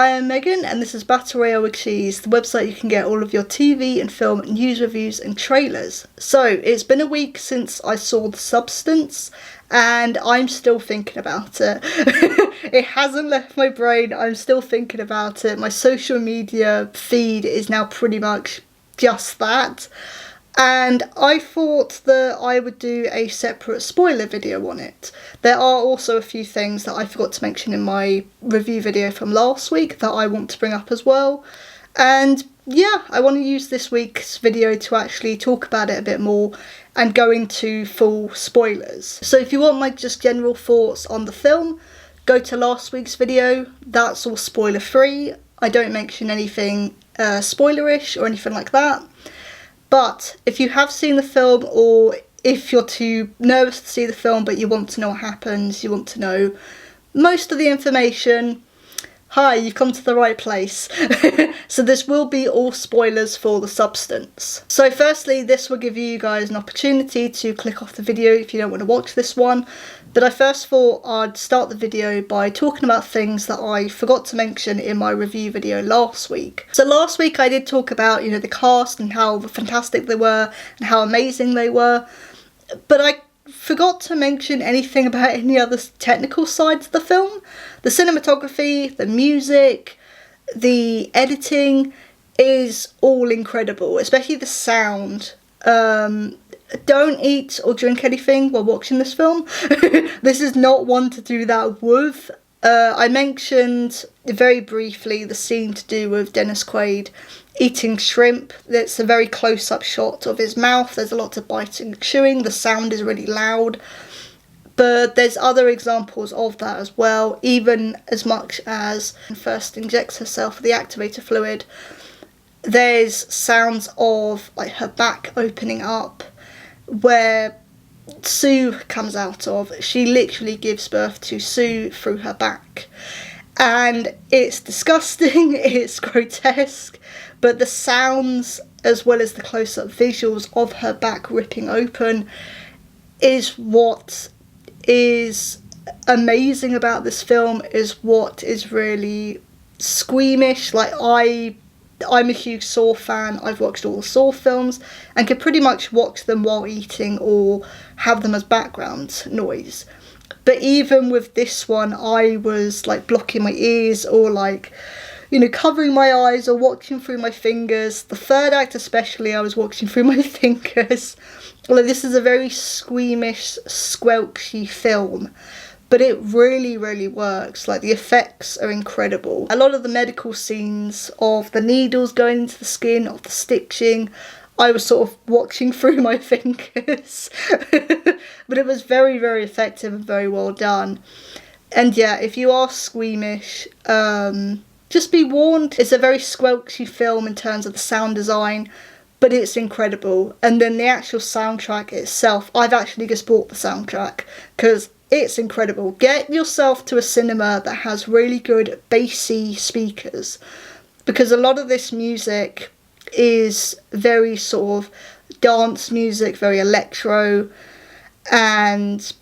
I am Megan and this is BRWC, the website you can get all of your TV and film news reviews and trailers. So, it's been a week since I saw The Substance and I'm still thinking about it. It hasn't left my brain, I'm still thinking about it. My social media feed is now pretty much just that. And I thought that I would do a separate spoiler video on it. There are also a few things that I forgot to mention in my review video from last week that I want to bring up as well. And yeah, I want to use this week's video to actually talk about it a bit more and go into full spoilers. So if you want my just general thoughts on the film, go to last week's video. That's all spoiler free. I don't mention anything spoilerish or anything like that. But if you have seen the film, or if you're too nervous to see the film but you want to know what happens, you want to know most of the information, hi, you've come to the right place. So this will be all spoilers for The Substance. So firstly, this will give you guys an opportunity to click off the video if you don't want to watch this one. But I first thought I'd start the video by talking about things that I forgot to mention in my review video last week. So last week I did talk about, the cast and how fantastic they were and how amazing they were. But I forgot to mention anything about any other technical sides of the film. The cinematography, the music, the editing is all incredible, especially the sound. Don't eat or drink anything while watching this film. This is not one to do that with. I mentioned very briefly the scene to do with Dennis Quaid eating shrimp. It's a very close-up shot of his mouth. There's a lot of biting and chewing. The sound is really loud. But there's other examples of that as well, even as much as first injects herself with the activator fluid. There's sounds of like her back opening up, where Sue comes out of. She literally gives birth to Sue through her back. And it's disgusting, it's grotesque, but the sounds as well as the close-up visuals of her back ripping open is what is amazing about this film, is what is really squeamish. Like, I'm a huge Saw fan. I've watched all the Saw films and can pretty much watch them while eating or have them as background noise. But even with this one, I was like blocking my ears or like, covering my eyes or watching through my fingers. The third act especially, I was watching through my fingers. Like, this is a very squeamish, squelchy film. But it really, really works. Like, the effects are incredible. A lot of the medical scenes of the needles going into the skin, of the stitching, I was sort of watching through my fingers. But it was very, very effective and very well done. And yeah, if you are squeamish, just be warned. It's a very squelchy film in terms of the sound design, but it's incredible. And then the actual soundtrack itself, I've actually just bought the soundtrack because it's incredible. Get yourself to a cinema that has really good bassy speakers, because a lot of this music is very sort of dance music, very electro, and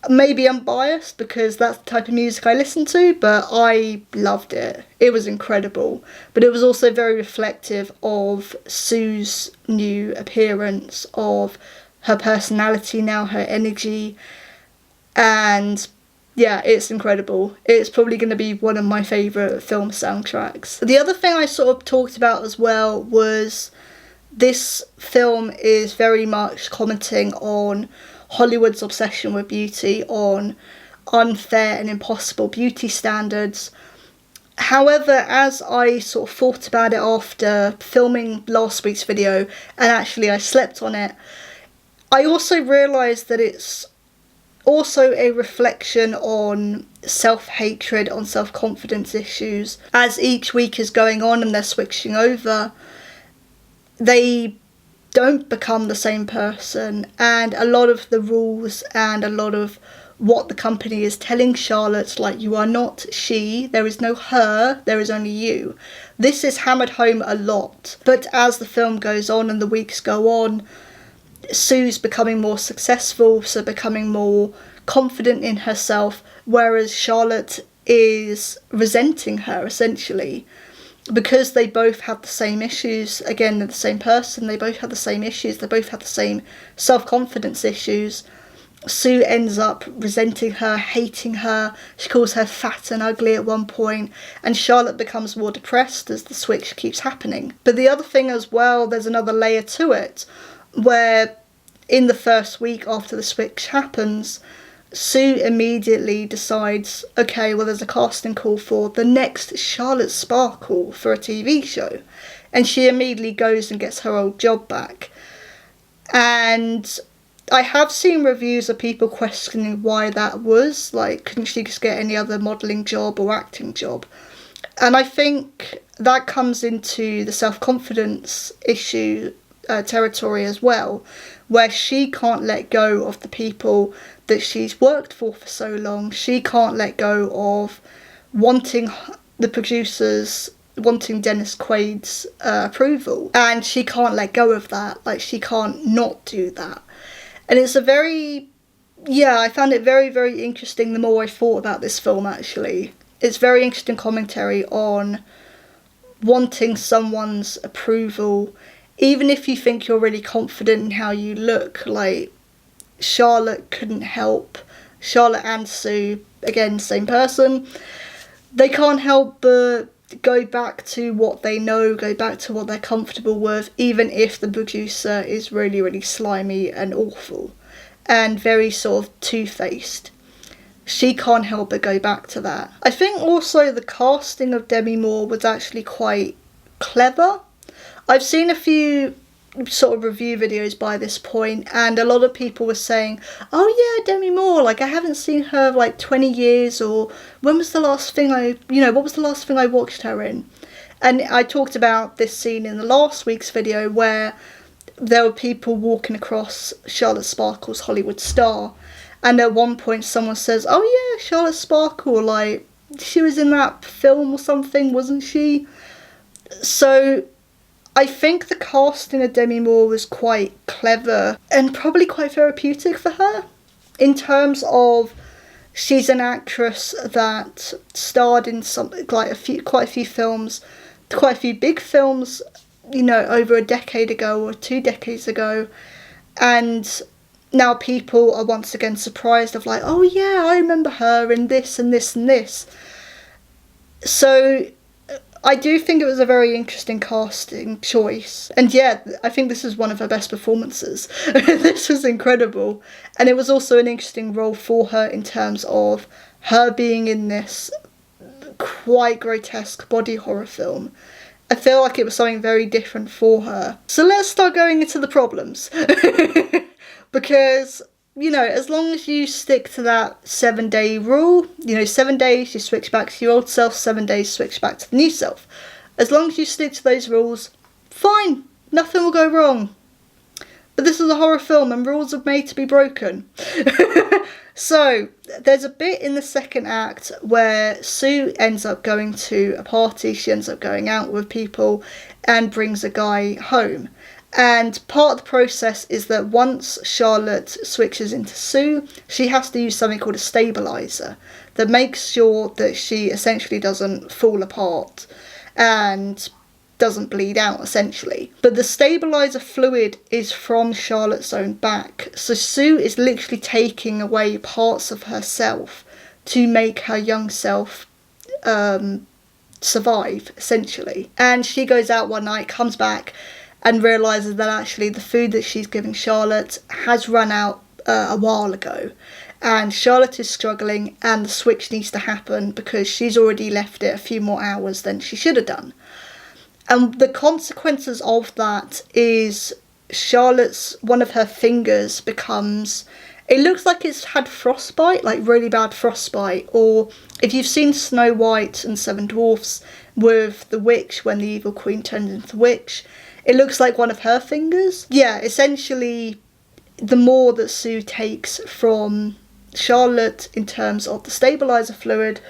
maybe I'm biased because that's the type of music I listen to, but I loved it. It was incredible. But it was also very reflective of Sue's new appearance, of her personality now, her energy. And yeah, it's incredible. It's probably going to be one of my favourite film soundtracks. The other thing I sort of talked about as well was this film is very much commenting on Hollywood's obsession with beauty, on unfair and impossible beauty standards. However, as I sort of thought about it after filming last week's video, and actually I slept on it, I also realised that it's also a reflection on self-hatred, on self-confidence issues. As each week is going on and they're switching over, they don't become the same person, and a lot of the rules and a lot of what the company is telling Charlotte, like, you are not she, there is no her, there is only you. This is hammered home a lot. But as the film goes on and the weeks go on, Sue's becoming more successful, so becoming more confident in herself, whereas Charlotte is resenting her, essentially, because they both had the same issues. Again, they're the same person, they both had the same issues, they both had the same self-confidence issues. Sue ends up resenting her, hating her. She calls her fat and ugly at one point, and Charlotte becomes more depressed as the switch keeps happening. But the other thing as well, there's another layer to it, where in the first week after the switch happens, Sue immediately decides, okay, well, there's a casting call for the next Charlotte Sparkle for a TV show. And she immediately goes and gets her old job back. And I have seen reviews of people questioning why that was. Like, couldn't she just get any other modelling job or acting job? And I think that comes into the self-confidence issue territory as well, where she can't let go of the people that she's worked for so long. She can't let go of wanting the producers, wanting Dennis Quaid's approval, and she can't let go of that. Like, she can't not do that. And it's a very, I found it very, very interesting the more I thought about this film, actually. It's very interesting commentary on wanting someone's approval, even if you think you're really confident in how you look. Like, Charlotte couldn't help. Charlotte and Sue, again, same person. They can't help but go back to what they know, go back to what they're comfortable with, even if the producer is really, really slimy and awful and very sort of two-faced. She can't help but go back to that. I think also the casting of Demi Moore was actually quite clever. I've seen a few sort of review videos by this point, and a lot of people were saying, oh yeah, Demi Moore, like, I haven't seen her like 20 years, or when was the last thing what was the last thing I watched her in? And I talked about this scene in the last week's video where there were people walking across Charlotte Sparkle's Hollywood Star, and at one point someone says, oh yeah, Charlotte Sparkle, like, she was in that film or something, wasn't she? So I think the casting of Demi Moore was quite clever and probably quite therapeutic for her, in terms of she's an actress that starred in something like quite a few films, quite a few big films, over a decade ago or 2 decades ago, and now people are once again surprised of like, oh yeah, I remember her in this and this and this. So I do think it was a very interesting casting choice. And yeah, I think this is one of her best performances. This was incredible. And it was also an interesting role for her in terms of her being in this quite grotesque body horror film. I feel like it was something very different for her. So let's start going into the problems. Because, as long as you stick to that 7-day rule, 7 days you switch back to your old self, 7 days switch back to the new self. As long as you stick to those rules, fine, nothing will go wrong. But this is a horror film and rules are made to be broken. So, there's a bit in the second act where Sue ends up going to a party, she ends up going out with people and brings a guy home. And part of the process is that once Charlotte switches into Sue, she has to use something called a stabiliser that makes sure that she essentially doesn't fall apart and doesn't bleed out, essentially. But the stabiliser fluid is from Charlotte's own back, so Sue is literally taking away parts of herself to make her young self survive, essentially. And she goes out one night, comes back, and realises that actually the food that she's giving Charlotte has run out a while ago. And Charlotte is struggling, and the switch needs to happen because she's already left it a few more hours than she should have done. And the consequences of that is one of her fingers becomes, it looks like it's had frostbite, like really bad frostbite. Or if you've seen Snow White and Seven Dwarfs with the witch, when the evil queen turns into the witch, it looks like one of her fingers. Yeah, essentially, the more that Sue takes from Charlotte in terms of the stabiliser fluid,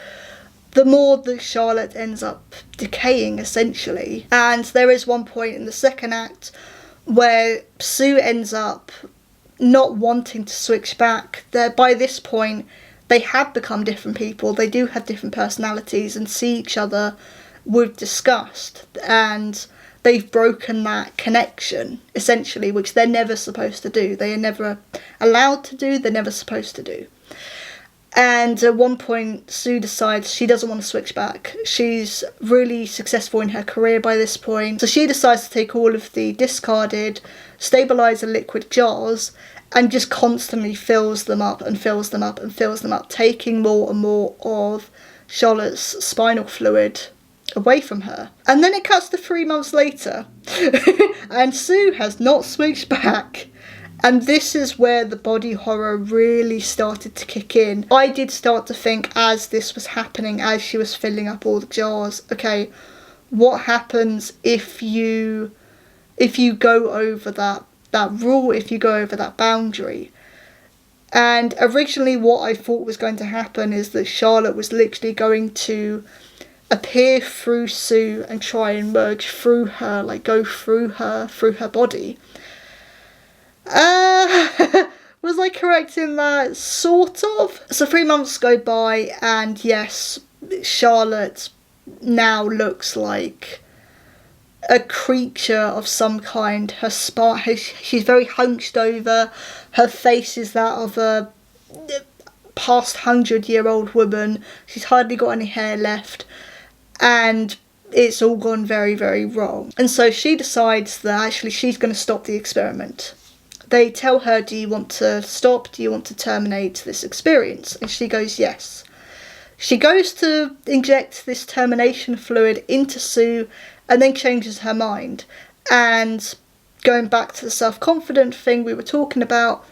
the more that Charlotte ends up decaying, essentially. And there is one point in the second act where Sue ends up not wanting to switch back. By this point, they have become different people. They do have different personalities and see each other with disgust, and they've broken that connection, essentially, which they're never supposed to do. They are never allowed to do, they're never supposed to do. And at one point, Sue decides she doesn't want to switch back. She's really successful in her career by this point. So she decides to take all of the discarded stabilizer liquid jars and just constantly fills them up and fills them up and fills them up, taking more and more of Charlotte's spinal fluid away from her. And then it cuts to 3 months later and Sue has not switched back. And this is where the body horror really started to kick in. I did start to think, as this was happening, as she was filling up all the jars, okay, what happens if you go over that rule, if you go over that boundary? And originally what I thought was going to happen is that Charlotte was literally going to appear through Sue and try and merge through her, like go through her body. Was I correct in that? Sort of. So 3 months go by, and yes, Charlotte now looks like a creature of some kind. Her spine, she's very hunched over. Her face is that of a past 100-year-old woman. She's hardly got any hair left, and it's all gone very, very wrong. And so she decides that actually she's going to stop the experiment. They tell her, do you want to stop? Do you want to terminate this experience? And she goes, yes. She goes to inject this termination fluid into Sue and then changes her mind. And going back to the self-confident thing we were talking about,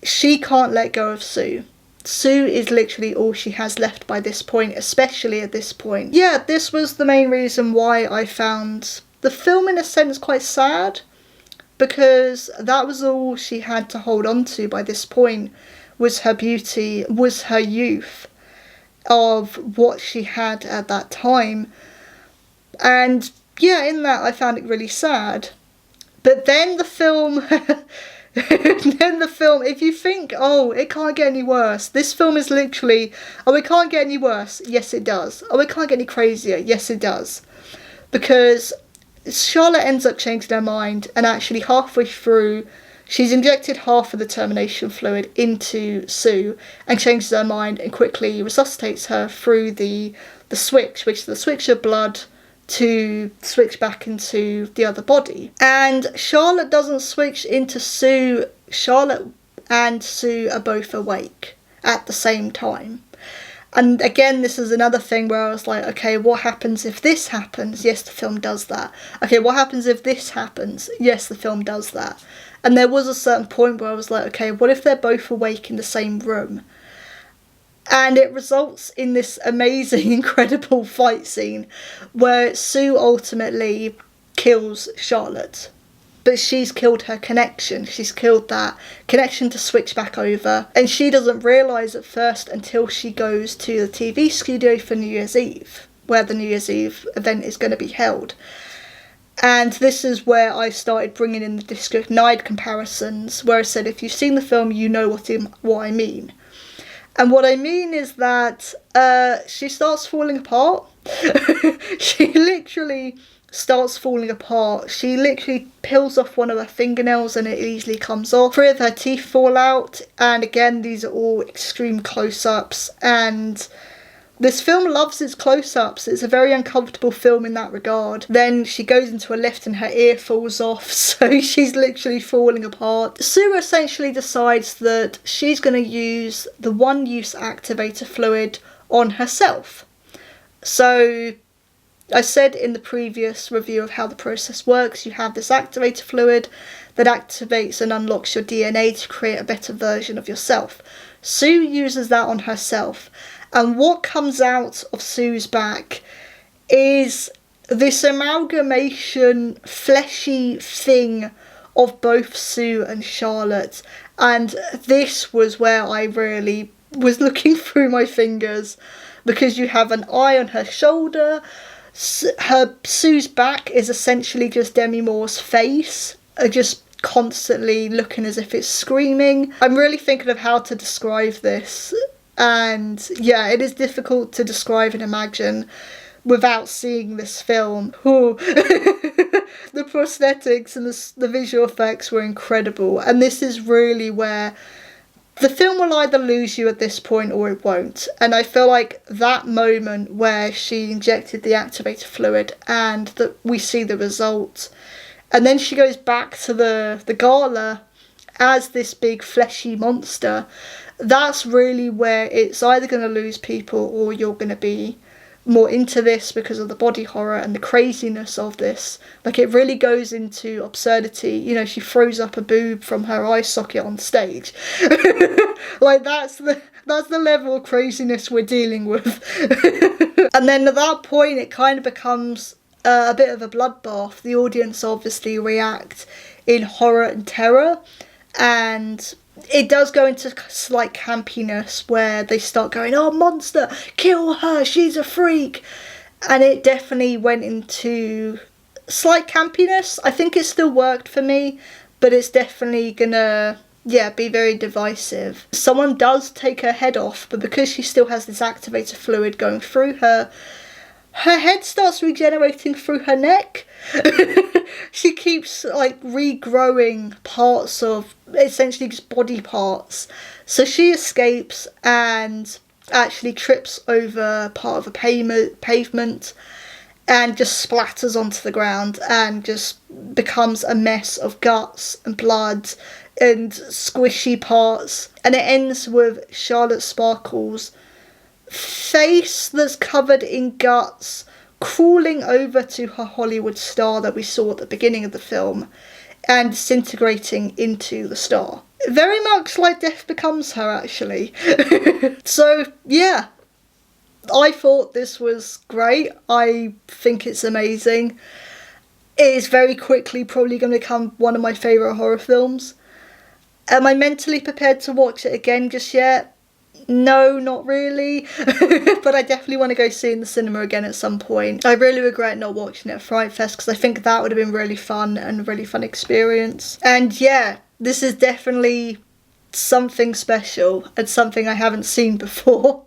she can't let go of Sue. Sue is literally all she has left by this point, especially at this point. Yeah, this was the main reason why I found the film in a sense quite sad, because that was all she had to hold on to by this point, was her beauty, was her youth, of what she had at that time. And yeah, in that I found it really sad. But then the film, if you think, oh, it can't get any worse, this film is literally, oh, it can't get any worse, yes it does. Oh, it can't get any crazier, yes it does. Because Charlotte ends up changing her mind, and actually halfway through she's injected half of the termination fluid into Sue and changes her mind and quickly resuscitates her through the switch, which is the switch of blood to switch back into the other body. And Charlotte doesn't switch into Sue. Charlotte and Sue are both awake at the same time. And again, this is another thing where I was like, okay, what happens if this happens? Yes, the film does that. Okay, what happens if this happens? Yes, the film does that. And there was a certain point where I was like, okay, what if they're both awake in the same room? And it results in this amazing, incredible fight scene where Sue ultimately kills Charlotte. But she's killed her connection. She's killed that connection to switch back over. And she doesn't realise at first until she goes to the TV studio for New Year's Eve, where the New Year's Eve event is going to be held. And this is where I started bringing in the District 9 comparisons, where I said, if you've seen the film, you know what I mean. And what I mean is that she starts falling apart. She literally starts falling apart. She literally peels off one of her fingernails and it easily comes off. 3 of her teeth fall out, and again, these are all extreme close-ups, and this film loves its close-ups. It's a very uncomfortable film in that regard. Then she goes into a lift and her ear falls off, so she's literally falling apart. Sue essentially decides that she's going to use the one-use activator fluid on herself. So I said in the previous review of how the process works, you have this activator fluid that activates and unlocks your DNA to create a better version of yourself. Sue uses that on herself, and what comes out of Sue's back is this amalgamation, fleshy thing of both Sue and Charlotte. And this was where I really was looking through my fingers, because you have an eye on her shoulder. Sue's back is essentially just Demi Moore's face, just constantly looking as if it's screaming. I'm really thinking of how to describe this. And yeah, it is difficult to describe and imagine without seeing this film. Ooh. The prosthetics and the visual effects were incredible, and this is really where the film will either lose you at this point or it won't. And I feel like that moment where she injected the activator fluid and that we see the result, and then she goes back to the gala as this big fleshy monster, that's really where it's either going to lose people or you're going to be more into this because of the body horror and the craziness of this. Like, it really goes into absurdity. You know, she throws up a boob from her eye socket on stage. Like, that's the level of craziness we're dealing with. And then at that point it kind of becomes a bit of a bloodbath. The audience obviously react in horror and terror, and it does go into slight campiness where they start going, oh, monster, kill her, she's a freak. And it definitely went into slight campiness. I think it still worked for me, but it's definitely gonna, be very divisive. Someone does take her head off, but because she still has this activator fluid going through her, her head starts regenerating through her neck. She keeps like regrowing parts of essentially just body parts. So she escapes and actually trips over part of a pavement and just splatters onto the ground and just becomes a mess of guts and blood and squishy parts. And it ends with Charlotte Sparkle's face that's covered in guts crawling over to her Hollywood star that we saw at the beginning of the film and disintegrating into the star. Very much like Death Becomes Her, actually. So, yeah. I thought this was great. I think it's amazing. It is very quickly probably going to become one of my favourite horror films. Am I mentally prepared to watch it again just yet? No, not really. But I definitely want to go see it in the cinema again at some point. I really regret not watching it at Fright Fest because I think that would have been really fun and a really fun experience. And yeah, this is definitely something special and something I haven't seen before.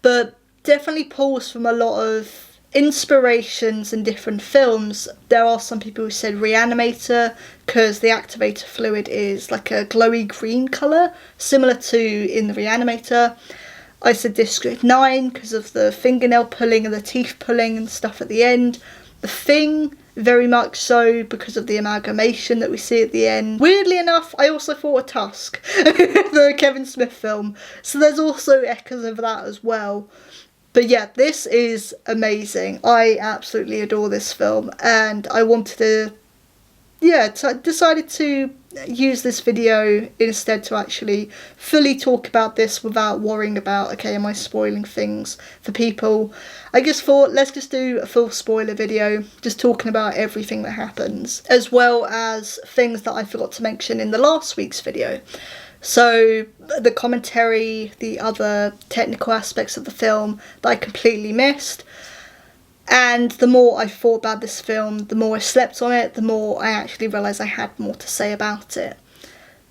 But definitely pulls from a lot of inspirations in different films. There are some people who said Reanimator because the activator fluid is like a glowy green colour, similar to in the Reanimator. I said District 9 because of the fingernail pulling and the teeth pulling and stuff at the end. The Thing, very much so because of the amalgamation that we see at the end. Weirdly enough, I also thought of Tusk, the Kevin Smith film. So there's also echoes of that as well. But yeah, this is amazing. I absolutely adore this film, and I wanted to, decided to use this video instead to actually fully talk about this without worrying about, okay, am I spoiling things for people? I just thought, let's just do a full spoiler video, just talking about everything that happens, as well as things that I forgot to mention in the last week's video. So the commentary, the other technical aspects of the film that I completely missed. And the more I thought about this film, the more I slept on it, the more I actually realised I had more to say about it.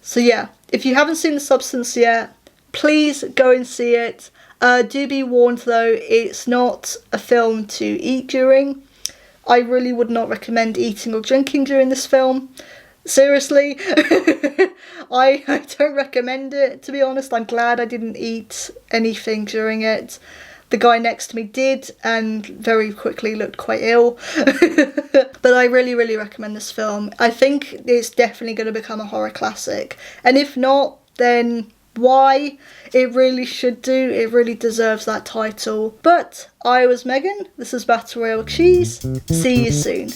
So yeah, if you haven't seen The Substance yet, please go and see it. Do be warned though, it's not a film to eat during. I really would not recommend eating or drinking during this film. Seriously, I don't recommend it, to be honest. I'm glad I didn't eat anything during it. The guy next to me did and very quickly looked quite ill. But I really, really recommend this film. I think it's definitely going to become a horror classic. And if not, then why? It really should do. It really deserves that title. But I was Megan. This is Battle Royale Cheese. See you soon.